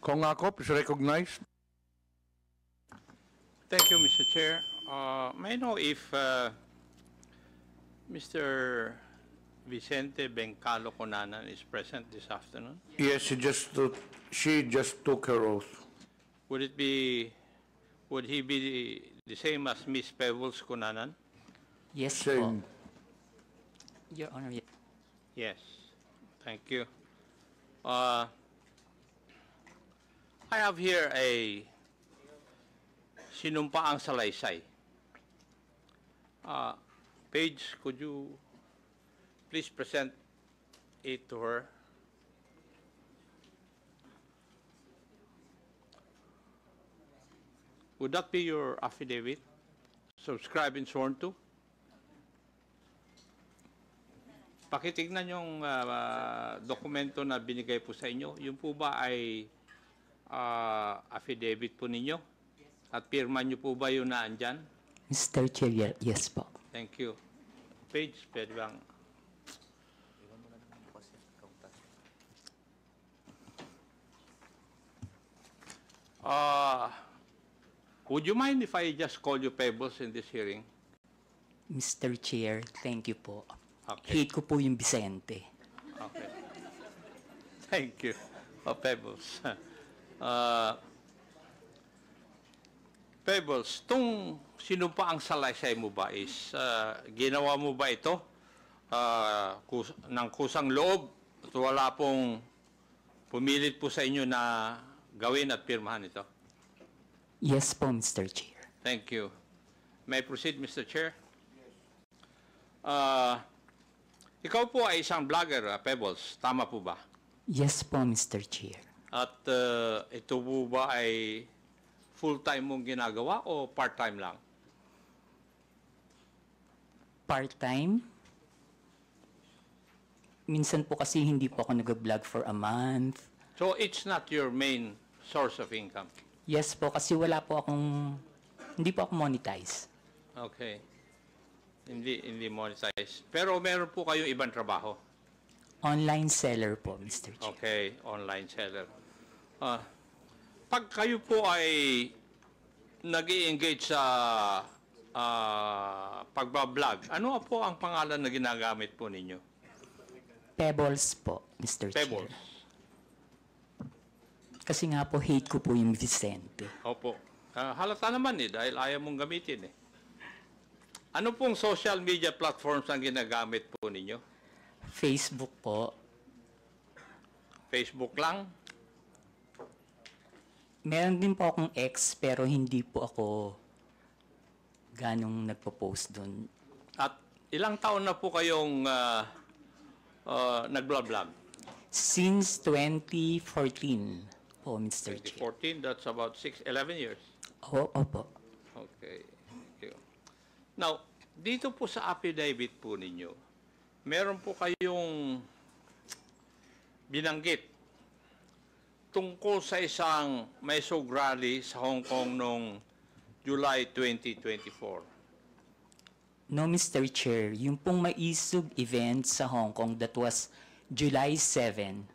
Kong Akop is recognized. Thank you, Mr. Chair. May I know if Mr. Vicente Bencalo Conanan is present this afternoon? Yes, she just took her oath. Would he be the same as Ms. Pebbles Conanan? Yes Same. po. Your Honor, Yes. Thank you. I have here a sinumpaang salaysay. Paige, could you please present it to her? Would that be your affidavit? Subscribed and sworn to? Pakitignan yung dokumento na binigay po sa inyo. Yung po ba ay affidavit po ninyo? At pirma nyo po ba yun na andyan? Mr. Chair, yes po. Thank you. Page, pwede bang? Would you mind if I just call you Pebbles in this hearing? Mr. Chair, thank you po. Okay. Hate ko po yung Vicente. Okay. Thank you. Pebbles. Pebbles, itong sinumpaang salaysay mo ba is ginawa mo ba ito ng kusang loob at wala pong pumilit po sa inyo na gawin at pirmahan ito? Yes po, Mr. Chair. Thank you. May I proceed, Mr. Chair? Ikaw po ay isang vlogger, Pebbles. Tama po ba? Yes po, Mr. Chair. At ito po ba ay full-time mong ginagawa o part-time lang? Part-time? Minsan po kasi hindi po ako nag-vlog for a month. So it's not your main source of income? Yes po, kasi hindi po ako monetize. Okay. Hindi monetize. Pero meron po kayong ibang trabaho? Online seller po, Mr. Chair. Okay, online seller. Pag kayo po ay nag-i-engage sa pagbablog, ano po ang pangalan na ginagamit po ninyo? Pebbles po, Mr. Pebbles. Chair. Kasi nga po, hate ko po yung Vicente. Opo. Halata naman dahil ayaw mong gamitin eh. Ano pong social media platforms ang ginagamit po ninyo? Facebook po. Facebook lang? Meron din po akong ex, pero hindi po ako ganong nagpo-post doon. At ilang taon na po kayong nag-vlog? Since 2014 po, Mr. Chair. 2014, that's about 11 years. Opo. Okay. Thank you. Now, dito po sa affidavit po ninyo, meron po kayong binanggit tungkol sa isang Maisog rally sa Hong Kong noong July 2024. No, Mr. Chair. Yung pong maisog event sa Hong Kong, that was July 7.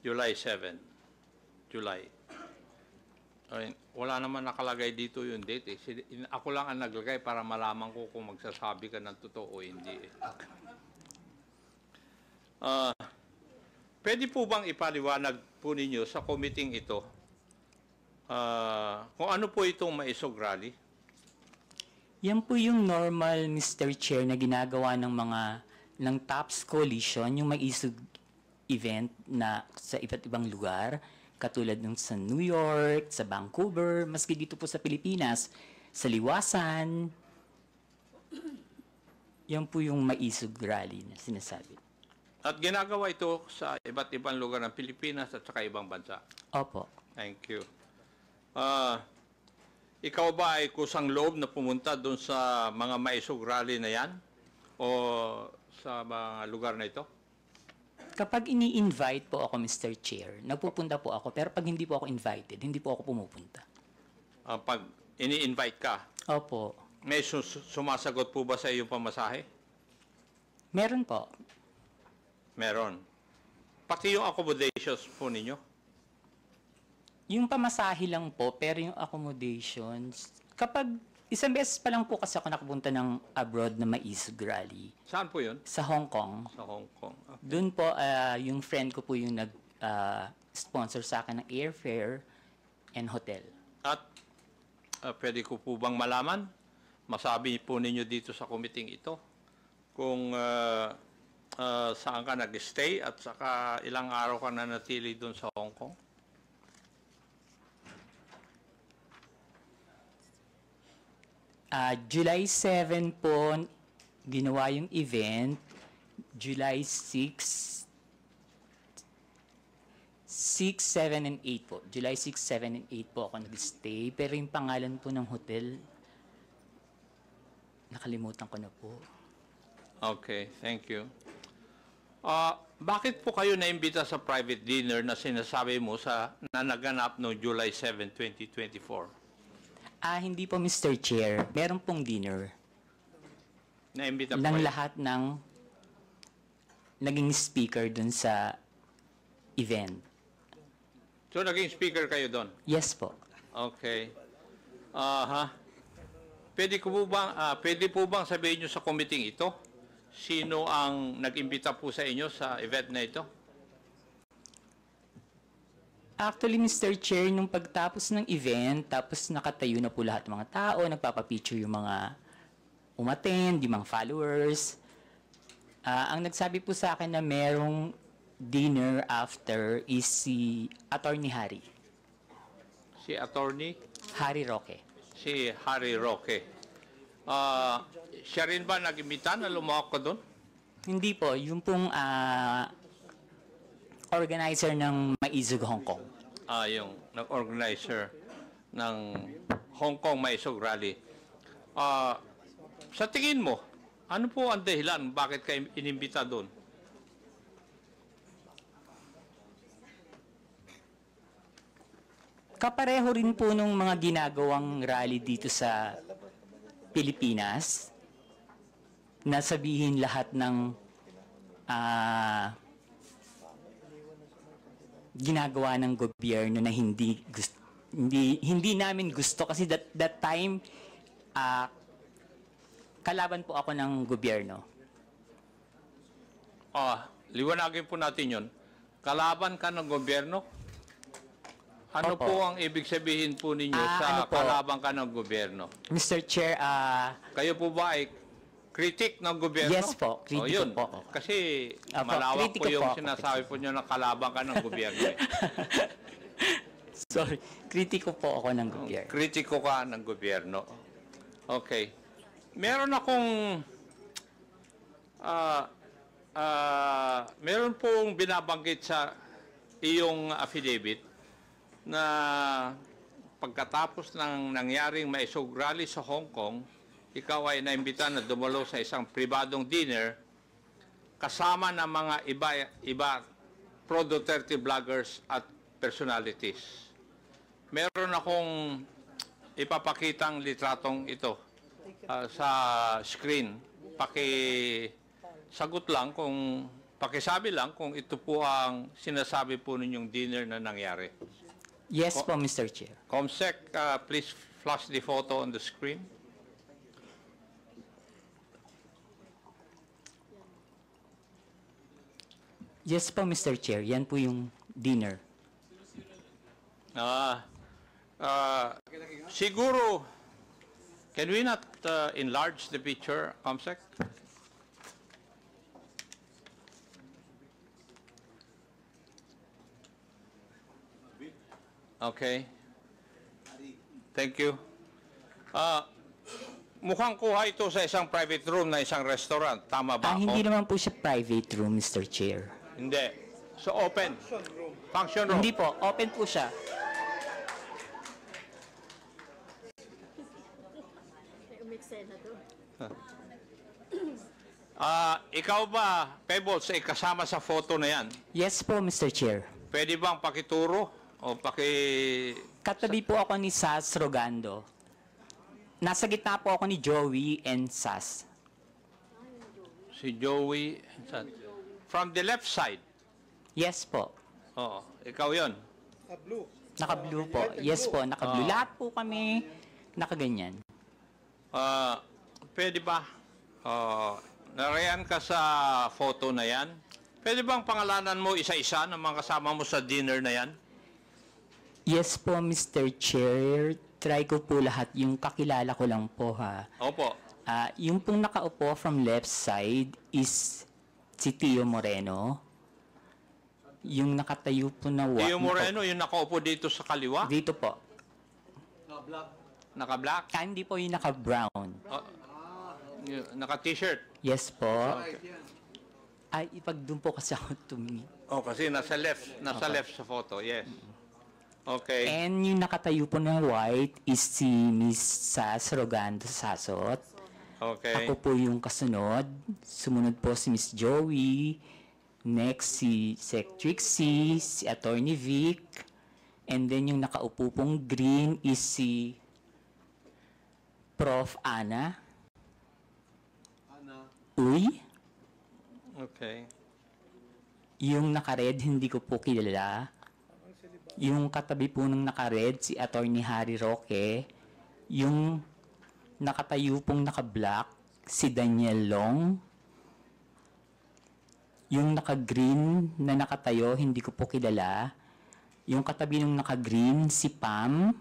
July 7. July. Ay, wala naman nakalagay dito yung date eh. Ako lang ang naglagay para malaman ko kung magsasabi ka ng totoo o hindi eh. Pwede po bang ipaliwanag po ninyo sa committee ito kung ano po itong Maisog Rally? Yan po yung normal, Mr. Chair, na ginagawa ng TOPS Coalition, yung maisog event na sa iba't ibang lugar, katulad ng sa New York, sa Vancouver, maski dito po sa Pilipinas, sa Liwasan. Yan po yung maisog rally na sinasabi. At ginagawa ito sa iba't ibang lugar ng Pilipinas at saka ibang bansa. Opo. Thank you. Ikaw ba ay kusang loob na pumunta doon sa mga Maisog Rally na yan? O sa mga lugar na ito? Kapag ini-invite po ako, Mr. Chair, nagpupunta po ako. Pero pag hindi po ako invited, hindi po ako pumupunta. Pag ini-invite ka, Opo. may sumasagot po ba sa iyong pamasahe? Meron po. Meron. Pati yung accommodations po ninyo? Yung pamasahe lang po, pero yung accommodations, kapag isang beses pa lang po kasi ako nakapunta ng abroad na Maisog Rally Saan po yun? sa Hong Kong. Sa Hong Kong. Doon po, yung friend ko po yung nag-sponsor sa akin ng airfare and hotel. At pwede ko po bang malaman, masabi po ninyo dito sa committee ito, kung saan ka nag-stay at saka ilang araw ka na natili doon sa Hong Kong? July 7 po, ginawa yung event. July 6, 7, and 8 po. July 6, 7, and 8 po ako nag-stay. Pero yung pangalan po ng hotel, nakalimutan ko na po. Okay, thank you. Bakit po kayo naimbita sa private dinner na sinasabi mo na naganap noong July 7, 2024? Hindi po, Mr. Chair. Meron pong dinner Naimbita po ng kayo? lahat ng naging speaker dun sa event. So, naging speaker kayo doon? Yes po. Okay. Pwede po bang sabihin nyo sa committee ito? Sino ang nag-imbita po sa inyo sa event na ito? Actually, Mr. Chair, nung pagtapos ng event, tapos nakatayo na po lahat ng mga tao, nagpapapicture yung mga umattend, yung mga followers. Ang nagsabi po sa akin na merong dinner after is si Attorney Harry. Si Attorney? Harry Roque. Si Harry Roque. Siya rin ba nag-imbita na lumawak ka doon? Hindi po, yung pong organizer ng Maisog Hong Kong. Yung nag-organizer ng Hong Kong Maisog Rally. Sa tingin mo, ano po ang dahilan bakit ka inimbita doon? Kapareho rin po nung mga ginagawang rally dito sa Pilipinas, na sabihin lahat ng ginagawa ng gobyerno na hindi namin gusto kasi that time kalaban po ako ng gobyerno. Liwanagin po natin yon. Kalaban ka ng gobyerno? Ano Opo. po ang ibig sabihin po ninyo sa ano po? kalaban ka ng gobyerno? Mr. Chair, Kayo po ba ay critic ng gobyerno? Yes po, kritiko yun. po ako. Kasi Opo, malawak kritiko po yung po ako. sinasabi po nyo na kalaban ka ng gobyerno. sorry, kritiko po ako ng gobyerno. Kritiko ka ng gobyerno. Okay. Meron akong meron pong binabanggit sa iyong affidavit na pagkatapos ng nangyaring Maisog Rally sa Hong Kong, ikaw ay naimbita na dumalo sa isang pribadong dinner kasama ng mga iba pro-Duterte vloggers at personalities. Meron akong ipapakitang litratong ito sa screen. Pakisagot lang pakisabi lang kung ito po ang sinasabi po ninyong dinner na nangyari. Yes po, Mr. Chair. Comsec, please flash the photo on the screen. Yes po, Mr. Chair. Yan po yung dinner. Siguro, can we not enlarge the picture, Comsec? Okay. Thank you. Mukhang kuha ito sa isang private room na isang restaurant. Tama ba ako? Hindi naman po siya private room, Mr. Chair. Hindi. So open. Function room. Hindi po, open po siya. Ikaw ba, Pebbles, ay kasama sa photo na yan? Yes po, Mr. Chair. Pwede bang pakituro o Katabi po ako ni Sas Rogando. Nasa gitna po ako ni Joey and Sas. si Joey? From the left side? Yes po. Oo, ikaw yon. Blue. Naka-blue po. Yes po, naka-blue. Lahat po kami nakaganyan. Pwede ba? Narayan ka sa photo na yan. Pwede bang pangalanan mo isa-isa ng mga kasama mo sa dinner na yan? Yes po, Mr. Chair. Try ko po lahat. Yung kakilala ko lang po, ha. Opo. Yung pong nakaupo from left side is si Tio Moreno. Yung nakatayo po na Tio Moreno, yung nakaupo dito sa kaliwa? Dito po. Naka-black? Hindi po yung naka-brown. Naka-t-shirt? Yes po. Ay, ipag doon po kasi ako tumingin. Oh, kasi nasa left sa photo, yes. Okay. And yung nakatayo po na white is si Miss Sas Rogando Sasot. Okay. Ako po yung kasunod. Sumunod po si Miss Joey. Next si Sec Trixie, si Attorney Vic. And then yung nakaupo pong green is si Prof. Ana. Uy. Okay. Yung naka-red, hindi ko po kilala. Yung katabi po ng naka-red, si Attorney Harry Roque. Yung nakatayo pong naka-black, si Daniel Long. Yung naka-green na nakatayo, hindi ko po kilala. Yung katabi ng naka-green, si Pam.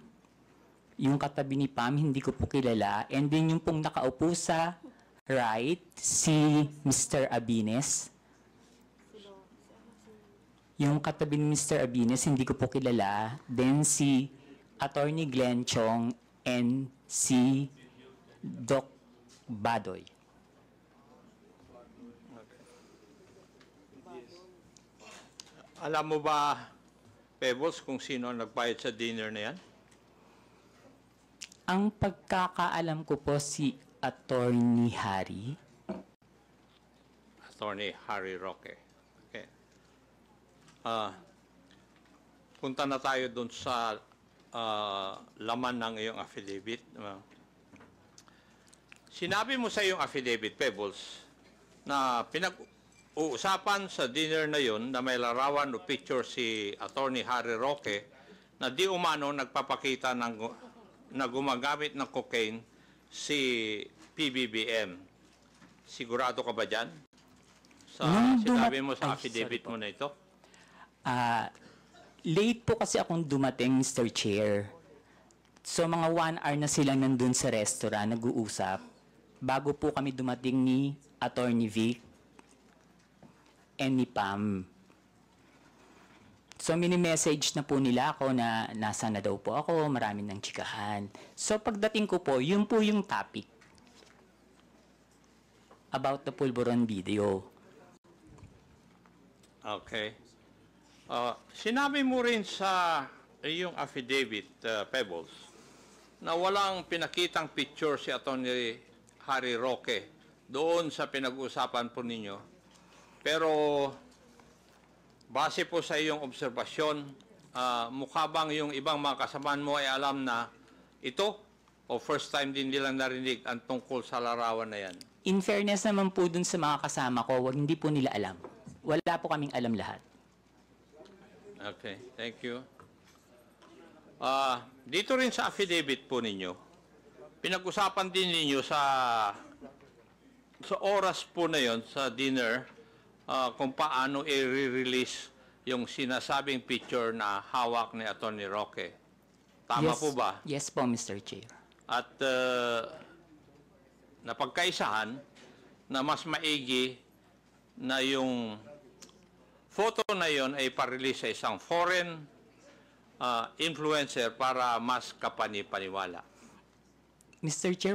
Yung katabi ni Pam, hindi ko po kilala. And then yung pong nakaupo sa right, si Mr. Abines. Yung katabi ni Mr. Abines, hindi ko po kilala. Then si Attorney Glenn Chong and si Doc Badoy. Alam mo ba, Pebbles, kung sino ang nagbayad sa dinner na yan? Ang pagkakaalam ko po si Attorney Harry. Attorney Harry Roque. Okay. Punta na tayo doon sa laman ng iyong affidavit. Sinabi mo sa iyong affidavit, Pebbles, na pinag-uusapan sa dinner na yon na may larawan o picture si Attorney Harry Roque na di umano nagpapakita na gumagamit ng cocaine si PBBM. Sigurado ka ba dyan? Sinabi mo sa affidavit mo na ito? Late po kasi akong dumating, Mr. Chair. So mga 1 hour na sila nandun sa restaurant, nag-uusap. Bago po kami dumating ni Attorney Vic and ni Pam. So mini-message na po nila ako na nasa na daw po ako, marami ng chikahan. So pagdating ko po, yun po yung topic about the Pulburon video. Okay. Sinabi mo rin sa iyong affidavit, Pebbles, na walang pinakitang picture si Attorney Harry Roque doon sa pinag-uusapan po ninyo. Pero base po sa iyong obserbasyon, mukha bang yung ibang mga kasamaan mo ay alam na ito o first time din nilang narinig ang tungkol sa larawan na yan? In fairness naman po dun sa mga kasama ko, hindi po nila alam. Wala po kaming alam lahat. Okay, thank you. Dito rin sa affidavit po ninyo, pinag-usapan din ninyo sa oras po na yon sa dinner kung paano i-release yung sinasabing picture na hawak ni Attorney Roque. Tama Yes. po ba? Yes po, Mr. Chair. At napagkaisahan na mas maigi na yung photo na yon ay pa-release sa isang foreign influencer para mas kapani-paniwala. Mr. Chair,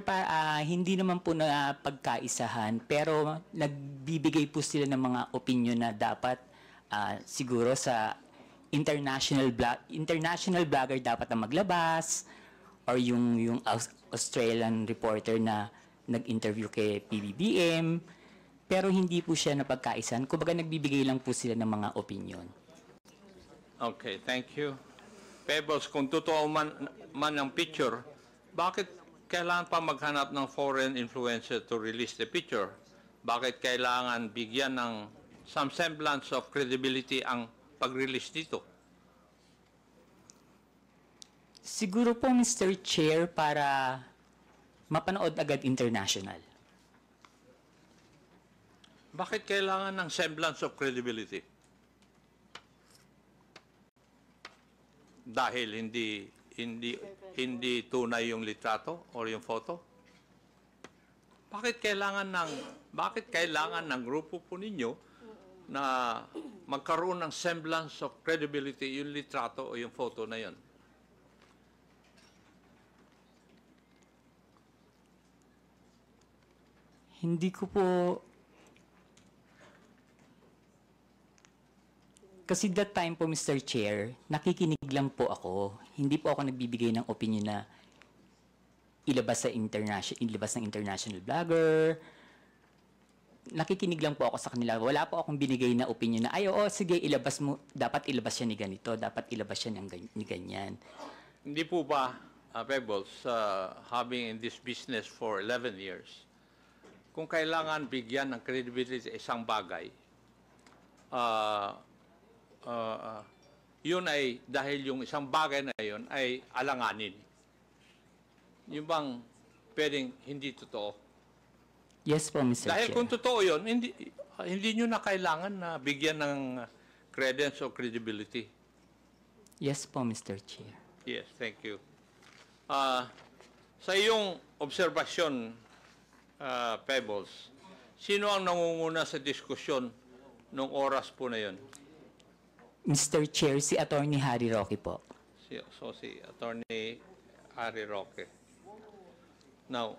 hindi naman po na pagkaisahan, pero nagbibigay po sila ng mga opinion na dapat siguro sa international blogger dapat na maglabas, or yung Australian reporter na nag-interview kay PBBM, pero hindi po siya napagkaisahan. Kumbaga nagbibigay lang po sila ng mga opinion. Okay, thank you. Pebbles, kung totoo man ang picture, bakit kailangan pa maghanap ng foreign influencer to release the picture? Bakit kailangan bigyan ng some semblance of credibility ang pag-release dito? Siguro po, Mr. Chair, para mapanood agad international. Bakit kailangan ng semblance of credibility? Dahil hindi tunay yung litrato or yung photo? Bakit kailangan ng grupo po ninyo na magkaroon ng semblance of credibility yung litrato o yung photo na yon? Hindi ko po... Kasi that time po, Mr. Chair, nakikinig lang po ako. Hindi po ako nagbibigay ng opinion na ilabas ng international vlogger. Nakikinig lang po ako sa kanila. Wala po akong binigay na opinion na, ay, oo, sige, ilabas mo. Dapat ilabas siya ni ganito. Dapat ilabas siya ni ganyan. Hindi po ba, Pebbles, having in this business for 11 years, kung kailangan bigyan ng credibility sa isang bagay, yun ay dahil yung isang bagay na yun ay alanganin. Yung bang pwedeng hindi totoo? Yes po, Mr. Dahil Chair. kung totoo yun, hindi nyo na kailangan na bigyan ng credence o credibility. Yes po, Mr. Chair. Yes, thank you. Sa iyong obserbasyon, Pebbles, sino ang nangunguna sa diskusyon nung oras po na yun? Mr. Chair, si Attorney Harry Roque po. Si Attorney Harry Roque. Now,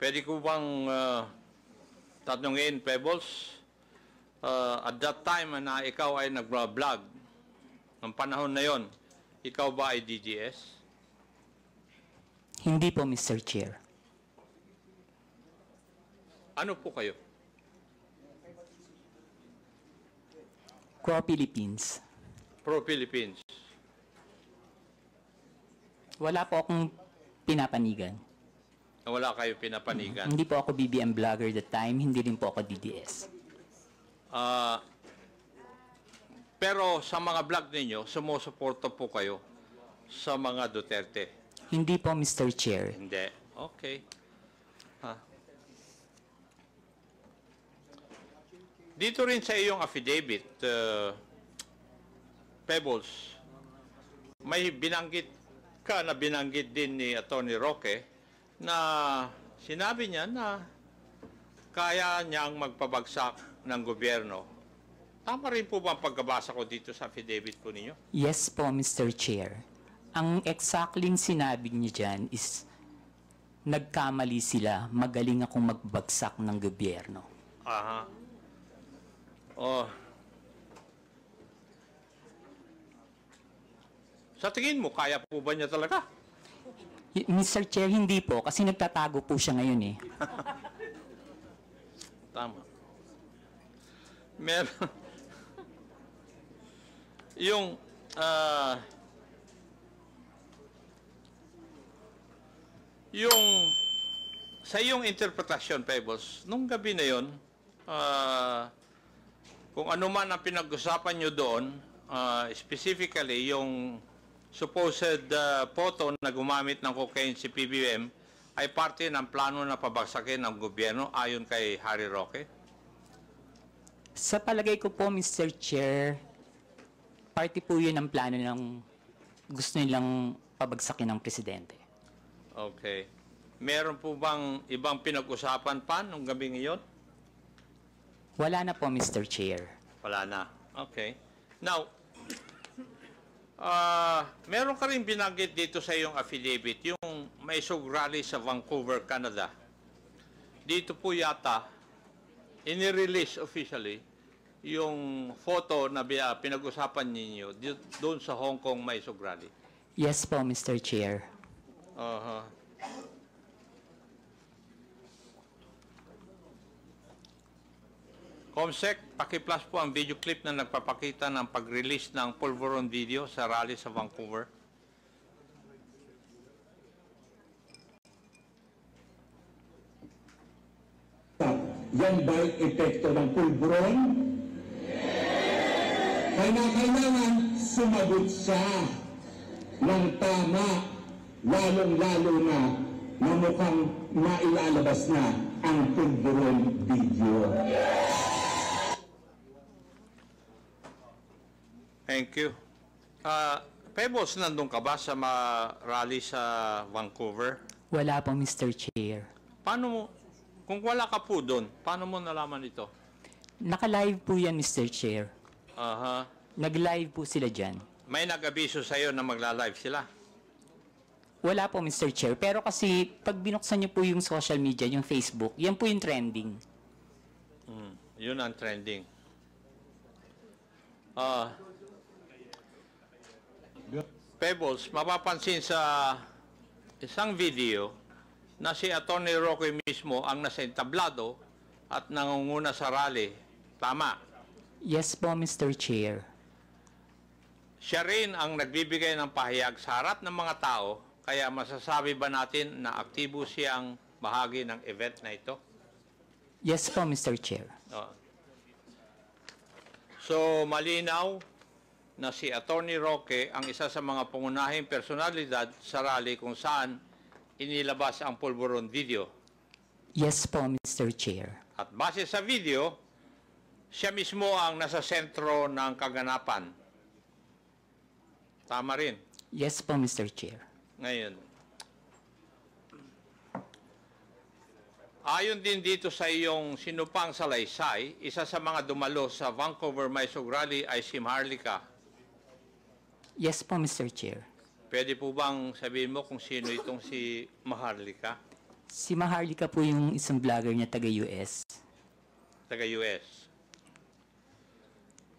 pwede ko bang tatanungin, Pebbles, at that time na ikaw ay nag-vlog, ng panahon na yon, ikaw ba ay DGS? Hindi po, Mr. Chair. Ano po kayo? Pro-Philippines. Pro-Philippines. Wala po akong pinapanigan. Wala kayo pinapanigan. Hindi po ako BBM vlogger that time, hindi rin po ako DDS. Pero sa mga vlog ninyo, sumusuporta po kayo sa mga Duterte. Hindi po, Mr. Chair. Hindi. Okay. Dito rin sa iyong affidavit, Pebbles, may binanggit din ni Attorney Roque na sinabi niya na kaya niyang magpabagsak ng gobyerno. Tama rin po ba ang pagkabasa ko dito sa affidavit po ninyo? Yes po, Mr. Chair. Ang exactly sinabi niya dyan is nagkamali sila, magaling akong magbagsak ng gobyerno. Aha. Oh. Sa tingin mo, kaya po ba niya talaga? Mr. Chair, hindi po, kasi nagtatago po siya ngayon eh. Tama. Meron. Yung, sa iyong interpretasyon, Pebbles, nung gabi na yon, kung ano man ang pinag-usapan nyo doon, specifically yung supposed photo na gumamit ng cocaine si PBM ay parte ng plano na pabagsakin ng gobyerno ayon kay Harry Roque? Sa palagay ko po, Mr. Chair, party po yun ang plano ng gusto nilang pabagsakin ng presidente. Okay. Meron po bang ibang pinag-usapan pa nung gabing iyon? Wala na po, Mr. Chair. Wala na. Okay. Now, meron ka rin binanggit dito sa iyong affidavit, yung may rally sa Vancouver, Canada. Dito po yata, inirelease officially, yung photo na pinag-usapan ninyo doon sa Hong Kong may rally. Yes po, Mr. Chair. Comsec, paki-plus po ang video clip na nagpapakita ng pag-release ng Pulveron video sa rally sa Vancouver. Yan ba'y epekto ng pulburon? kailangan sumagot siya ng tama, lalong-lalo na mukhang mailalabas na ang pulburon video. Thank you. Pebbles, nandun ka ba sa rally sa Vancouver? Wala po, Mr. Chair. Paano mo, kung wala ka po doon, paano mo nalaman ito? Naka-live po yan, Mr. Chair. Aha. Nag-live po sila dyan. May nag-abiso sa'yo na magla-live sila? Wala po, Mr. Chair. Pero kasi, pag binuksan niyo po yung social media, yung Facebook, yan po yung trending. Yun ang trending. Pebbles, mapapansin sa isang video na si Atty. Roque mismo ang nasa entablado at nangunguna sa rally. Tama. Yes po, Mr. Chair. Siya rin ang nagbibigay ng pahayag sa harap ng mga tao, kaya masasabi ba natin na aktibo siyang bahagi ng event na ito? Yes po, Mr. Chair. So, malinaw na si Atty. Roque ang isa sa mga pangunahing personalidad sa rally kung saan inilabas ang pulburon video. Yes po, Mr. Chair. At base sa video, siya mismo ang nasa sentro ng kaganapan. Tama rin. Yes po, Mr. Chair. Ngayon, ayon din dito sa iyong sinupang salaysay, isa sa mga dumalo sa Vancouver Maisog Rally ay si Maharlika. Yes po, Mr. Chair. Pwede po bang sabihin mo kung sino itong si Maharlika? Si Maharlika po yung isang vlogger niya taga-US. Taga-US.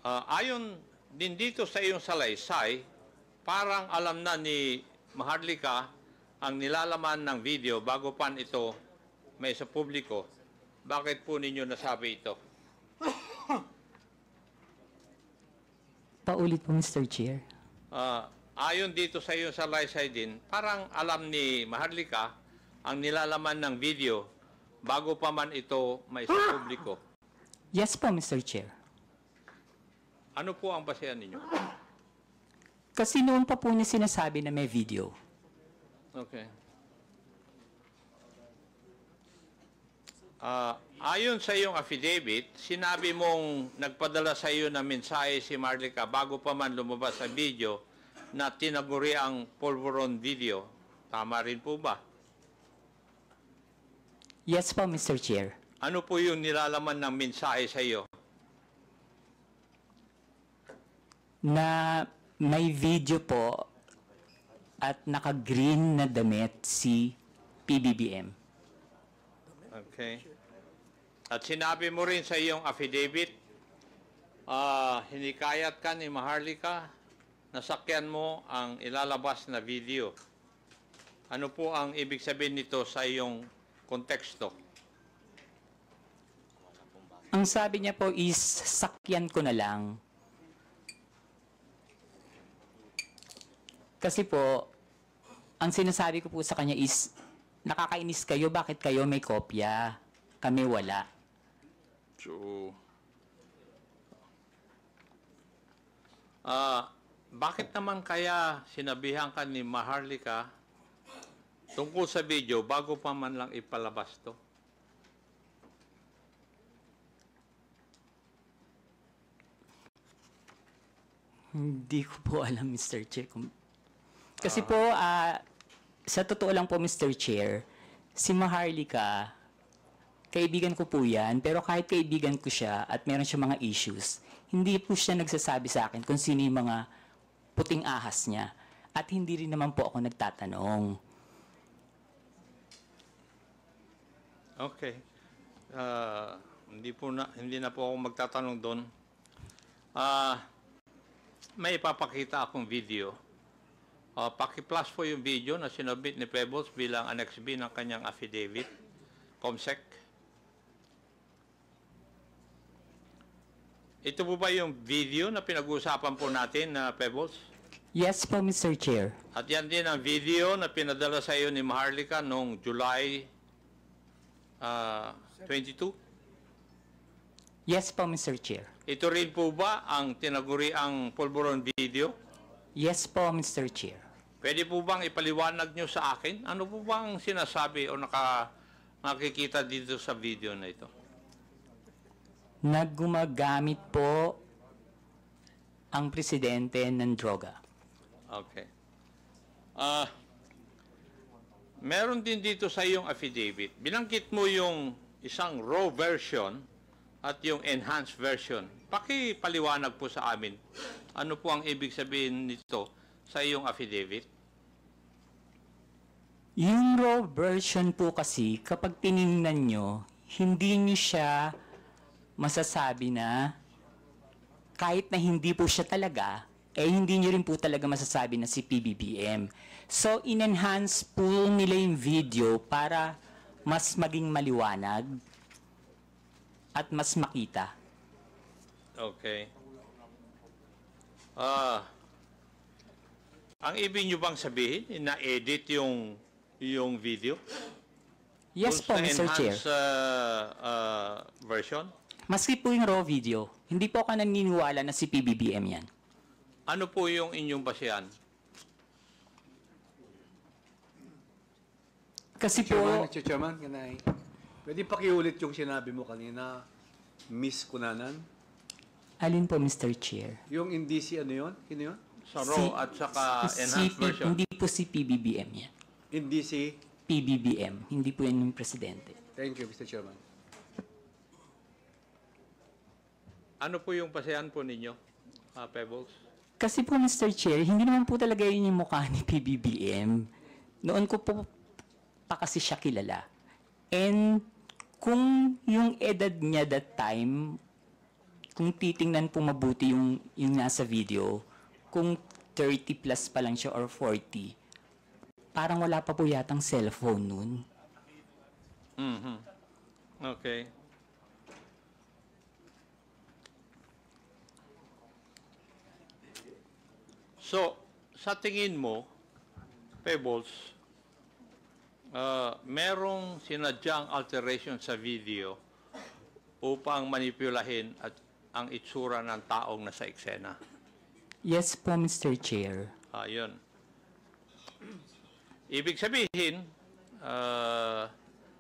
Ayon din dito sa iyong salaysay, parang alam na ni Maharlika ang nilalaman ng video bago pa ito may sa publiko. Bakit po ninyo nasabi ito? Paulit po, Mr. Chair. Ayon dito sa iyong salaysay din, parang alam ni Maharlika ang nilalaman ng video bago pa man ito may sa publiko. Yes po, Mr. Chair. Ano po ang basehan ninyo? Kasi noon pa po niya sinasabi na may video. Okay. Ayon sa iyong affidavit, sinabi mong nagpadala sa iyo ng mensahe si Maharlika bago pa man lumabas sa video na tinaguri ang pulburon video. Tama rin po ba? Yes po, Mr. Chair. Ano po yung nilalaman ng mensahe sa iyo? Na may video po at naka-green na damit si PBBM. Okay. At sinabi mo rin sa iyong affidavit, hinikayat ka ni Maharlika, nasakyan mo ang ilalabas na video. Ano po ang ibig sabihin nito sa iyong konteksto? Ang sabi niya po is, sakyan ko na lang. Kasi po, ang sinasabi ko po sa kanya is, nakakainis kayo, bakit kayo may kopya? Kami wala. So, bakit naman kaya sinabihan ka ni Maharlika tungkol sa video bago pa man lang ipalabas to? Hindi ko po alam, Mr. Chair. Kasi po, sa totoo lang po, Mr. Chair, si Maharlika, kaibigan ko po yan, pero kahit kaibigan ko siya at meron siya mga issues, hindi po siya nagsasabi sa akin kung sino yung mga puting ahas niya. At hindi rin naman po ako nagtatanong. Okay. Hindi na po ako magtatanong doon. May ipapakita akong video. Paki-plus po yung video na sinubmit ni Pebbles bilang Annex B ng kanyang affidavit. COMSEC. Ito po ba yung video na pinag-uusapan po natin na Pebbles? Yes po, Mr. Chair. At yan din ang video na pinadala sa iyo ni Maharlika noong July 22? Yes po, Mr. Chair. Ito rin po ba ang tinaguriang pulburon video? Yes po, Mr. Chair. Pwede po bang ipaliwanag nyo sa akin? Ano po bang sinasabi o nakikita dito sa video na ito? Naggumagamit po ang presidente ng droga. Okay. Meron din dito sa iyong affidavit. Binanggit mo yung isang raw version at yung enhanced version. Pakipaliwanag po sa amin. Ano po ang ibig sabihin nito sa iyong affidavit? Yung raw version po kasi, kapag tiningnan nyo, hindi nyo siya masasabi na kahit na hindi po siya talaga, hindi nyo rin po talaga masasabi na si PBBM. So, in-enhance po nila yung video para mas maging maliwanag at mas makita. Okay. Ang ibig nyo bang sabihin, na-edit yung video? Yes po, Kung sa Mr. Chair. enhanced version? Maski po yung raw video, hindi po ako naniniwala na si PBBM yan. Ano po yung inyong basihan? Kasi Chairman, po, Mr. Chairman, can I? Pwede pakiulit yung sinabi mo kanina, Miss Kunanan? alin po, Mr. Chair? Yung indisi, ano yun? Sino yun? Sa raw at saka enhanced version? Hindi po si PBBM yan. Indisi. PBBM, hindi po yan yung presidente. Thank you, Mr. Chairman. Ano po yung basihan po ninyo, Pebbles? Kasi po, Mr. Chair, hindi naman po talaga yun yung mukha ni PBBM. Noon ko po pa kasi siya kilala. And kung yung edad niya that time, kung titingnan po mabuti yung nasa video, kung 30 plus pa lang siya or 40, parang wala pa po yatang cellphone nun. Okay. So, sa tingin mo, Pebbles, merong sinadyang alteration sa video upang manipulahin at ang itsura ng taong nasa eksena. Yes po, Mr. Chair. Yun. Ibig sabihin,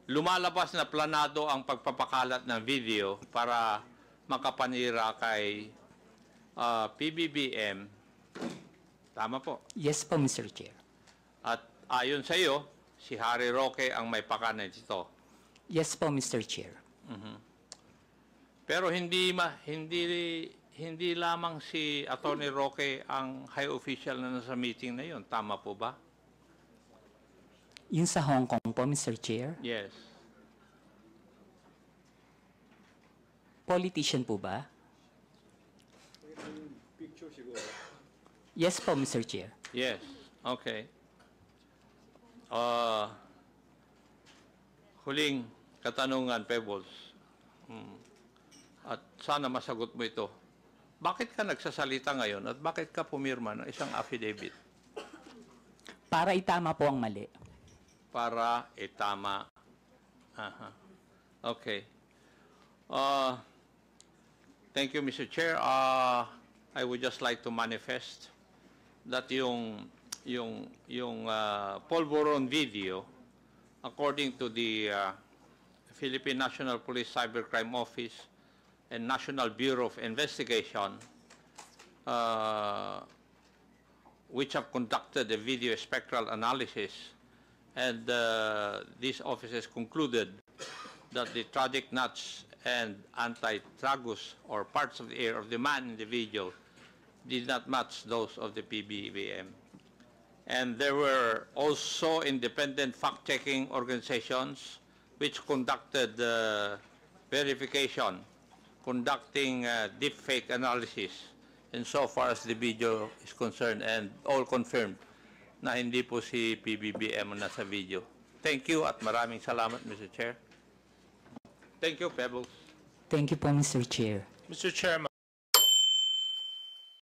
lumalabas na planado ang pagpapakalat ng video para makapanira kay PBBM. Tama po. Yes po, Mr. Chair. At ayon sa iyo, si Harry Roque ang may pakanan dito. Yes po, Mr. Chair. Pero hindi lamang si Attorney Roque ang high official na nasa meeting na yon. Tama po ba? Yun sa Hong Kong po, Mr. Chair. Yes. Politician po ba? Yes po, Mr. Chair. Yes. Okay. Huling katanungan, Pebbles. At sana masagot mo ito. Bakit ka nagsasalita ngayon at bakit ka pumirma ng isang affidavit? Para itama po ang mali. Para itama. Okay. Thank you, Mr. Chair. I would just like to manifest that yung Polvoron video, according to the Philippine National Police Cybercrime Office and National Bureau of Investigation, which have conducted a video spectral analysis, and these officers concluded that the tragic nuts and anti-tragus or parts of the ear of the man in the video did not match those of the PBBM. And there were also independent fact-checking organizations which conducted verification, conducting deepfake analysis insofar as the video is concerned, and all confirmed na hindi po si PBBM na sa video. Thank you at maraming salamat, Mr. Chair. Thank you, Pebbles. Thank you po, Mr. Chair. Mr. Chairman.